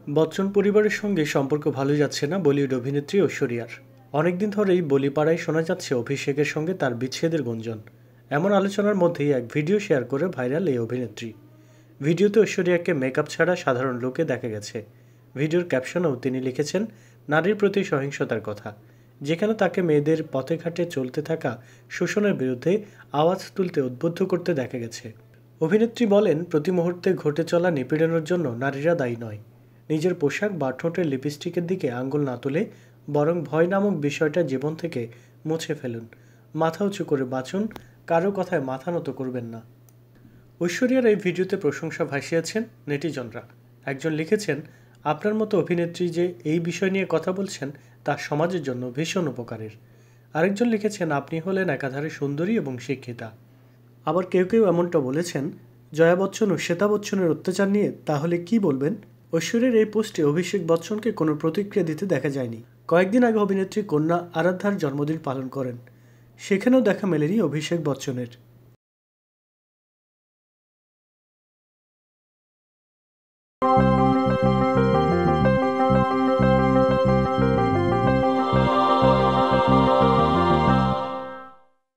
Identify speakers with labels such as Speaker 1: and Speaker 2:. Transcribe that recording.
Speaker 1: বচ্চন পরিবারের সঙ্গে সম্পর্ক ভালো যাচ্ছে না বলিউড অভিনেত্রী ঐশ্বরিয়ার। অনেকদিন ধরেই বলিপাড়ায় শোনা যাচ্ছে অভিষেকের সঙ্গে তার বিচ্ছেদের গুঞ্জন। এমন আলোচনার মধ্যেই এক ভিডিও শেয়ার করে ভাইরাল এই অভিনেত্রী। ভিডিওতে ঐশ্বরিয়াকে মেকআপ ছাড়া সাধারণ লুকে দেখা গেছে। ভিডিওর ক্যাপশনেও তিনি লিখেছেন নারীর প্রতি সহিংসতার কথা, যেখানে তাকে মেয়েদের পথে ঘাটে চলতে থাকা শোষণের বিরুদ্ধে আওয়াজ তুলতে উদ্বুদ্ধ করতে দেখা গেছে। অভিনেত্রী বলেন, প্রতি মুহূর্তে ঘটে চলা নিপীড়নের জন্য নারীরা দায়ী নয়। নিজের পোশাক বা ঠোঁটের লিপস্টিকের দিকে আঙুল না তুলে বরং ভয় নামক বিষয়টা জীবন থেকে মুছে ফেলুন। মাথা উঁচু করে বাঁচুন, কারো কথায় মাথা নত করবেন না। ঐশ্বরিয়ার এই ভিডিওতে প্রশংসা ভাসিয়েছেন নেটিজনরা। একজন লিখেছেন, আপনার মতো অভিনেত্রী যে এই বিষয় নিয়ে কথা বলছেন তা সমাজের জন্য ভীষণ উপকারের। আরেকজন লিখেছেন, আপনি হলেন একাধারে সুন্দরী এবং শিক্ষিতা। আবার কেউ কেউ এমনটা বলেছেন, জয়া বচ্চন ও শ্বেতা বচ্চনের অত্যাচার নিয়ে তাহলে কি বলবেন। ঐশ্বর্যের এই পোস্টে অভিষেক বচ্চনকে কোনো প্রতিক্রিয়া দিতে দেখা যায়নি। কয়েকদিন আগে অভিনেত্রী কন্যা আরাধ্যার জন্মদিন পালন করেন, সেখানেও দেখা মেলেনি অভিষেক বচ্চনের।